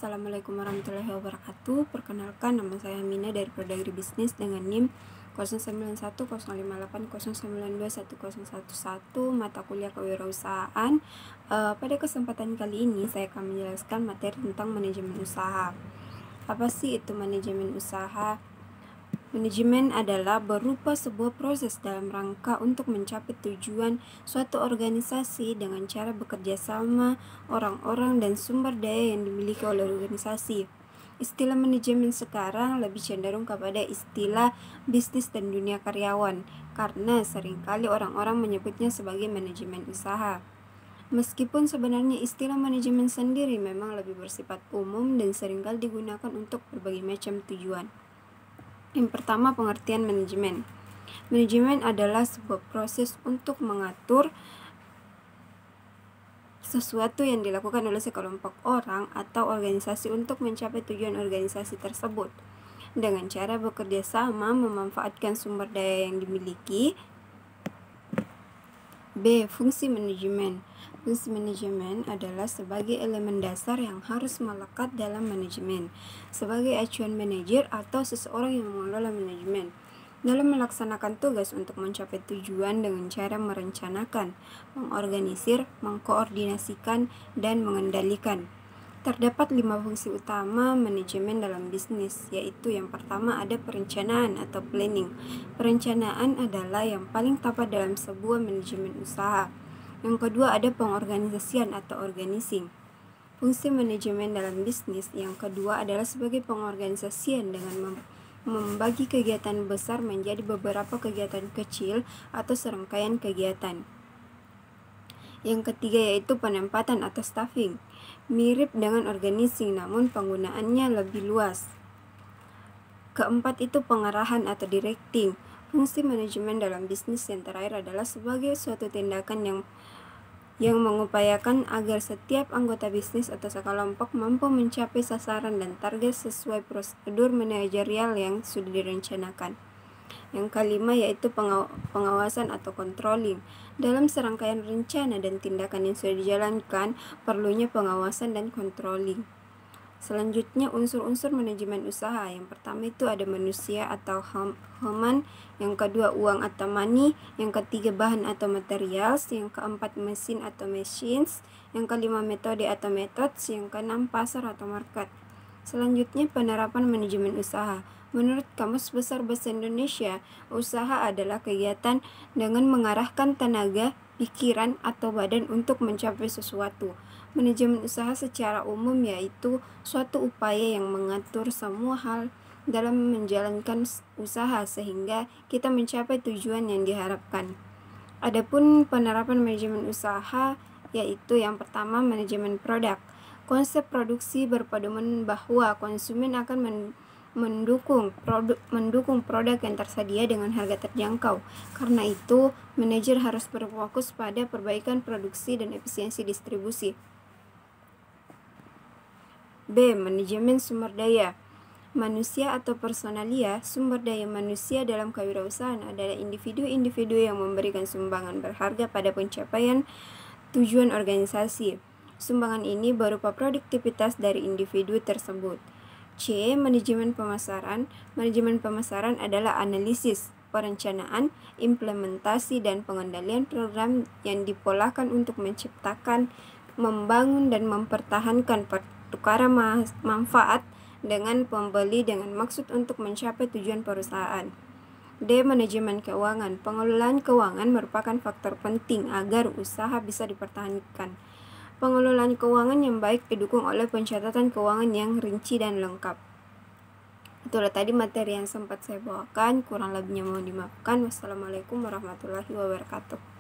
Assalamualaikum warahmatullahi wabarakatuh. Perkenalkan, nama saya Mina dari Prodi Agribisnis dengan NIM 09105809210111 mata kuliah kewirausahaan. Pada kesempatan kali ini saya akan menjelaskan materi tentang manajemen usaha. Apa sih itu manajemen usaha? Manajemen adalah berupa sebuah proses dalam rangka untuk mencapai tujuan suatu organisasi dengan cara bekerja sama orang-orang dan sumber daya yang dimiliki oleh organisasi. Istilah manajemen sekarang lebih cenderung kepada istilah bisnis dan dunia karyawan, karena seringkali orang-orang menyebutnya sebagai manajemen usaha. Meskipun sebenarnya istilah manajemen sendiri memang lebih bersifat umum dan seringkali digunakan untuk berbagai macam tujuan. Yang pertama, pengertian manajemen. Manajemen adalah sebuah proses untuk mengatur sesuatu yang dilakukan oleh sekelompok orang atau organisasi untuk mencapai tujuan organisasi tersebut dengan cara bekerja sama, memanfaatkan sumber daya yang dimiliki. B. Fungsi manajemen. Fungsi manajemen adalah sebagai elemen dasar yang harus melekat dalam manajemen, sebagai acuan manajer atau seseorang yang mengelola manajemen dalam melaksanakan tugas untuk mencapai tujuan dengan cara merencanakan, mengorganisir, mengkoordinasikan, dan mengendalikan. Terdapat 5 fungsi utama manajemen dalam bisnis, yaitu yang pertama ada perencanaan atau planning. Perencanaan adalah yang paling tepat dalam sebuah manajemen usaha. Yang kedua ada pengorganisasian atau organizing. Fungsi manajemen dalam bisnis yang kedua adalah sebagai pengorganisasian dengan membagi kegiatan besar menjadi beberapa kegiatan kecil atau serangkaian kegiatan. Yang ketiga yaitu penempatan atau staffing. Mirip dengan organizing namun penggunaannya lebih luas. Keempat itu pengarahan atau directing. Fungsi manajemen dalam bisnis yang terakhir adalah sebagai suatu tindakan yang mengupayakan agar setiap anggota bisnis atau sekelompok mampu mencapai sasaran dan target sesuai prosedur manajerial yang sudah direncanakan. Yang kelima yaitu pengawasan atau controlling. Dalam serangkaian rencana dan tindakan yang sudah dijalankan, perlunya pengawasan dan controlling. Selanjutnya unsur-unsur manajemen usaha. Yang pertama itu ada manusia atau human, yang kedua uang atau money, yang ketiga bahan atau materials, yang keempat mesin atau machines, yang kelima metode atau methods, yang keenam pasar atau market. Selanjutnya penerapan manajemen usaha. Menurut Kamus Besar Bahasa Indonesia, usaha adalah kegiatan dengan mengarahkan tenaga, pikiran, atau badan untuk mencapai sesuatu. Manajemen usaha secara umum yaitu suatu upaya yang mengatur semua hal dalam menjalankan usaha sehingga kita mencapai tujuan yang diharapkan. Adapun penerapan manajemen usaha yaitu yang pertama manajemen produk. Konsep produksi berpedoman bahwa konsumen akan mendukung produk yang tersedia dengan harga terjangkau. Karena itu, manajer harus berfokus pada perbaikan produksi dan efisiensi distribusi. B. Manajemen sumber daya manusia atau personalia. Sumber daya manusia dalam kewirausahaan adalah individu-individu yang memberikan sumbangan berharga pada pencapaian tujuan organisasi. Sumbangan ini berupa produktivitas dari individu tersebut. C. Manajemen pemasaran. Manajemen pemasaran adalah analisis, perencanaan, implementasi, dan pengendalian program yang dipolakan untuk menciptakan, membangun, dan mempertahankan pertukaran manfaat dengan pembeli dengan maksud untuk mencapai tujuan perusahaan. D. Manajemen keuangan. Pengelolaan keuangan merupakan faktor penting agar usaha bisa dipertahankan. Pengelolaan keuangan yang baik didukung oleh pencatatan keuangan yang rinci dan lengkap. Itulah tadi materi yang sempat saya bawakan, kurang lebihnya mohon dimaafkan. Wassalamualaikum warahmatullahi wabarakatuh.